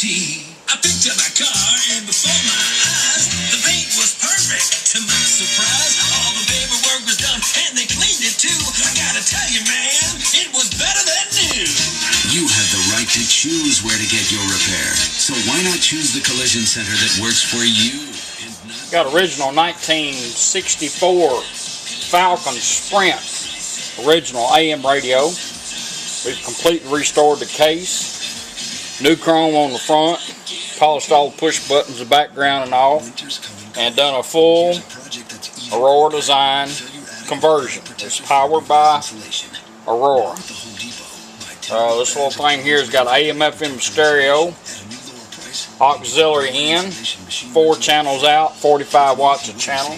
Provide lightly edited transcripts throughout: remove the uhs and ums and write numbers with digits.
guarantee. I picked up my car and before my eyes, the paint was perfect. To my surprise, all the paperwork was done and they cleaned it too. I gotta tell you, man, it was better than new. You have the right to choose where to get your repair. So why not choose the collision center that works for you? Got original 1964 Falcon Sprint, original AM radio. We've completely restored the case, new chrome on the front, polished all the push buttons, the background and all, and done a full Aurora Design conversion. It's powered by Aurora. This little thing here has got AM FM stereo, auxiliary in, 4 channels out, 45 watts a channel,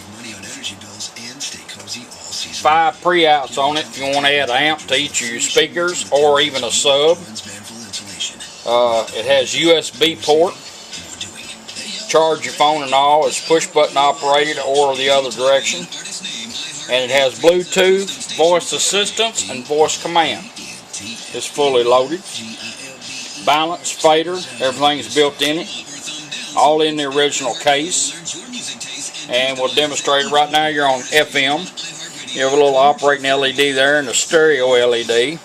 5 pre-outs on it if you want to add an amp to each of your speakers or even a sub. It has USB port, charge your phone and all. It's push button operated or the other direction, and it has Bluetooth, voice assistance and voice command. It's fully loaded. Balance, fader, everything's built in it, all in the original case. And we'll demonstrate it right now. You're on FM. You have a little operating LED there and a stereo LED.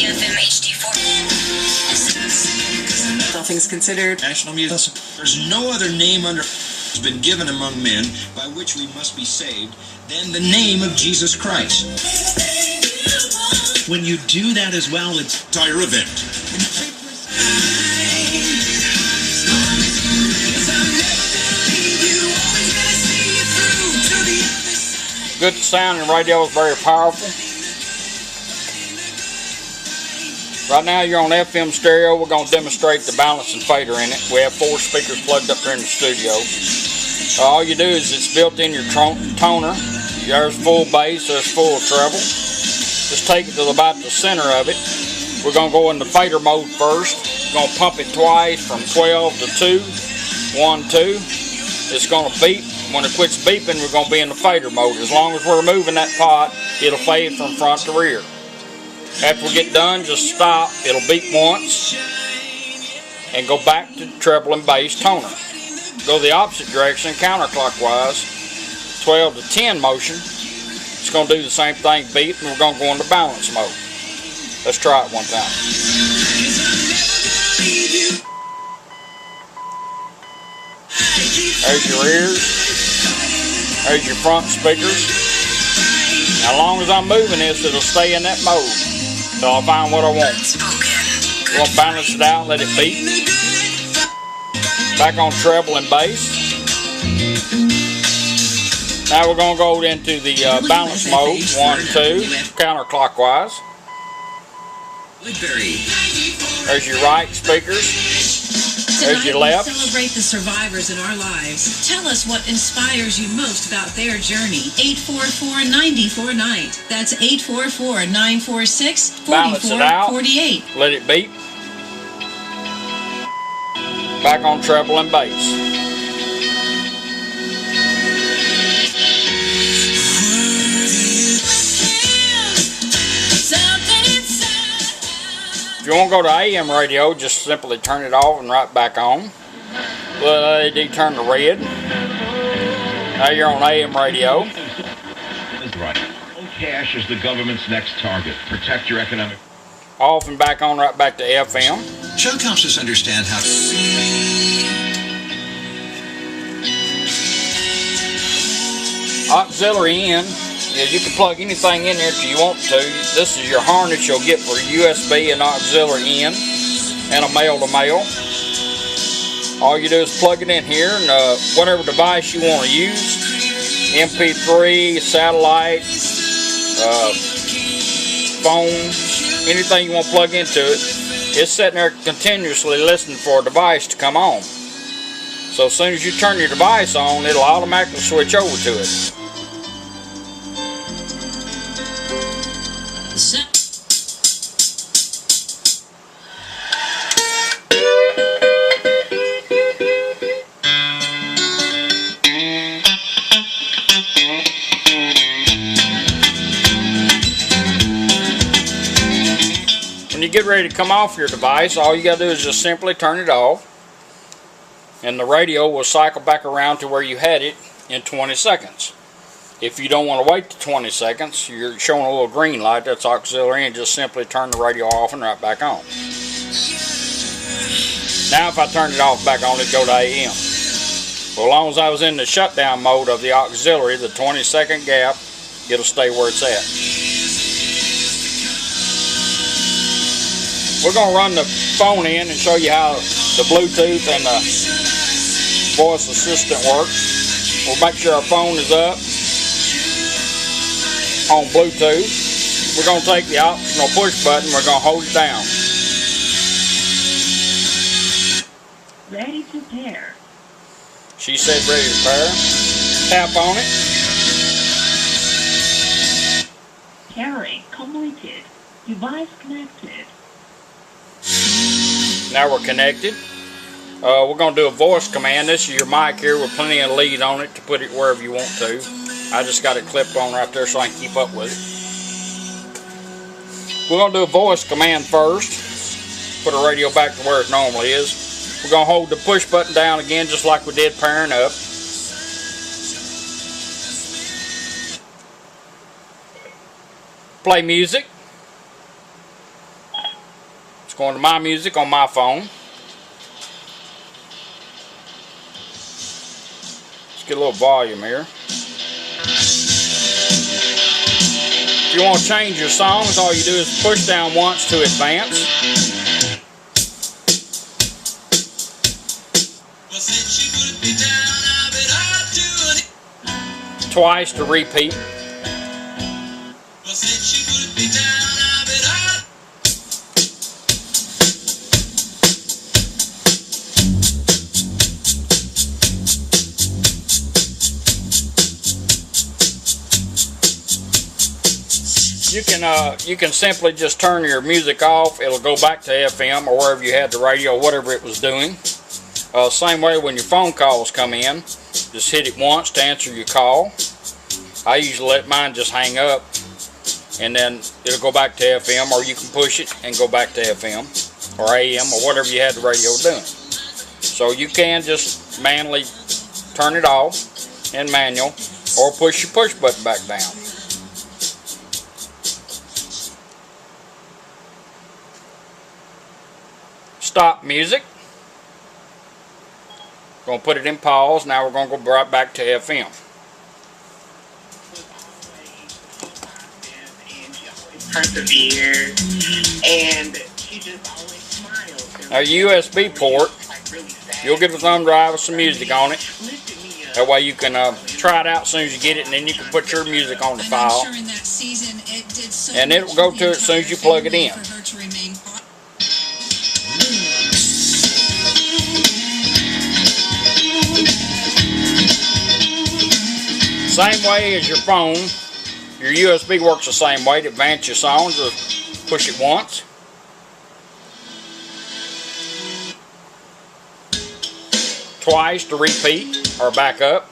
FM HD4. All things considered. National music. There's no other name under has been given among men by which we must be saved than the name of Jesus Christ. When you do that as well, it's an entire event. Good sounding radio is very powerful. Right now you're on FM stereo. We're going to demonstrate the balance and fader in it. We have 4 speakers plugged up here in the studio. All you do is it's built in your toner. There's full bass, there's full treble. Just take it to about the center of it. We're going to go into fader mode first. We're going to pump it twice from 12 to 2. 1, 2. It's going to beep. When it quits beeping, we're going to be in the fader mode. As long as we're moving that pot, it'll fade from front to rear. After we get done, just stop. It'll beep once and go back to treble and bass toner. Go the opposite direction, counterclockwise, 12 to 10 motion. It's going to do the same thing, beep, and we're going to go into balance mode. Let's try it one time. There's your ears. There's your front speakers. Now, as long as I'm moving this, it'll stay in that mode. So I'll find what I want. We'll balance it out and let it beat. Back on treble and bass. Now we're going to go into the balance mode. 1, 2, counterclockwise. There's your right speakers. There's your left. Celebrate the survivors in our lives. Tell us what inspires you most about their journey. 844-9049. That's 844-946-4448. Let it beep. Back on treble and bass. If you want to go to AM radio, just simply turn it off and right back on. Let LED turn to red. Now you're on AM radio. That's right. Cash is the government's next target. Protect your economic... Off and back on, right back to FM. Chuck helps us understand how... Auxiliary in. Yeah, you can plug anything in there if you want to. This is your harness you'll get for USB and auxiliary in and a male-to-male. All you do is plug it in here and whatever device you want to use, MP3, satellite, phone, anything you want to plug into it, it's sitting there continuously listening for a device to come on. So as soon as you turn your device on, it'll automatically switch over to it. ready to come off your device, all you got to do is just simply turn it off, and the radio will cycle back around to where you had it in 20 seconds. If you don't want to wait to 20 seconds, you're showing a little green light, that's auxiliary, and just simply turn the radio off and right back on. Now if I turn it off back on, it go to AM. Well, as long as I was in the shutdown mode of the auxiliary, the 20-second gap, it'll stay where it's at. We're going to run the phone in and show you how the Bluetooth and the voice assistant works. We'll make sure our phone is up on Bluetooth. We're going to take the optional push button, we're going to hold it down. Ready to pair. She said ready to pair. Tap on it. Pairing completed. Device connected. Now we're connected. We're going to do a voice command. This is your mic here with plenty of lead on it to put it wherever you want to. I just got it clipped on right there so I can keep up with it. We're going to do a voice command first. Put the radio back to where it normally is. We're going to hold the push button down again just like we did pairing up. Play music. It's going to my music on my phone. Let's get a little volume here. If you want to change your songs, all you do is push down once to advance. Twice to repeat. You can simply just turn your music off. It'll go back to FM or wherever you had the radio, whatever it was doing. Same way when your phone calls come in, just hit it once to answer your call. I usually let mine just hang up, and then it'll go back to FM, or you can push it and go back to FM or AM or whatever you had the radio doing. So you can just manually turn it off in manual, or push your push button back down. Stop music. Going to put it in pause. Now we're going to go right back to FM. Persevere, and she just always smiles. Now your USB port, you'll get a thumb drive with some music on it. That way you can try it out as soon as you get it, and then you can put your music on the file. And it will go to it as soon as you plug it in. Same way as your phone, your USB works the same way to advance your songs. Just push it once. Twice to repeat or back up.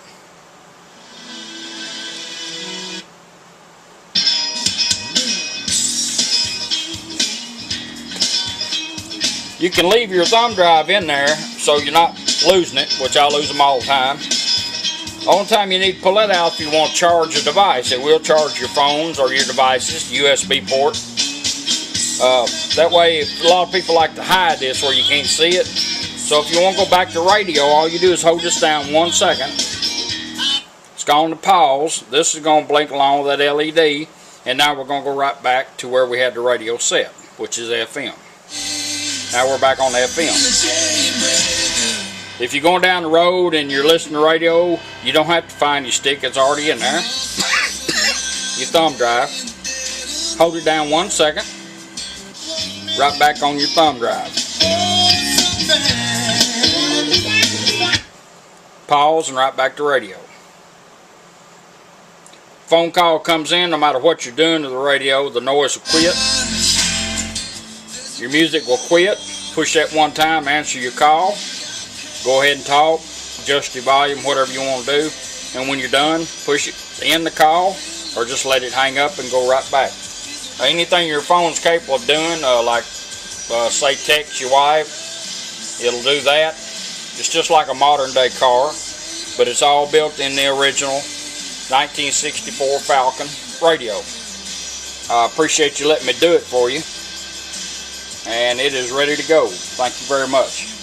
You can leave your thumb drive in there so you're not losing it, which I lose them all the time. Only time you need to pull it out if you want to charge a device. It will charge your phones or your devices, USB port. That way, a lot of people like to hide this where you can't see it. So if you want to go back to radio, all you do is hold this down 1 second. It's gone to pause. This is going to blink along with that LED. And now we're going to go right back to where we had the radio set, which is FM. Now we're back on FM. If you're going down the road and you're listening to radio, you don't have to find your stick. It's already in there. Your thumb drive. Hold it down 1 second. Right back on your thumb drive. Pause and right back to radio. Phone call comes in, no matter what you're doing to the radio, the noise will quit. Your music will quit. Push that one time, answer your call. Go ahead and talk, adjust your volume, whatever you want to do. And when you're done, push it to end the call, or just let it hang up and go right back. Anything your phone's capable of doing, like say text your wife, it'll do that. It's just like a modern day car, but it's all built in the original 1964 Falcon radio. I appreciate you letting me do it for you, and it is ready to go. Thank you very much.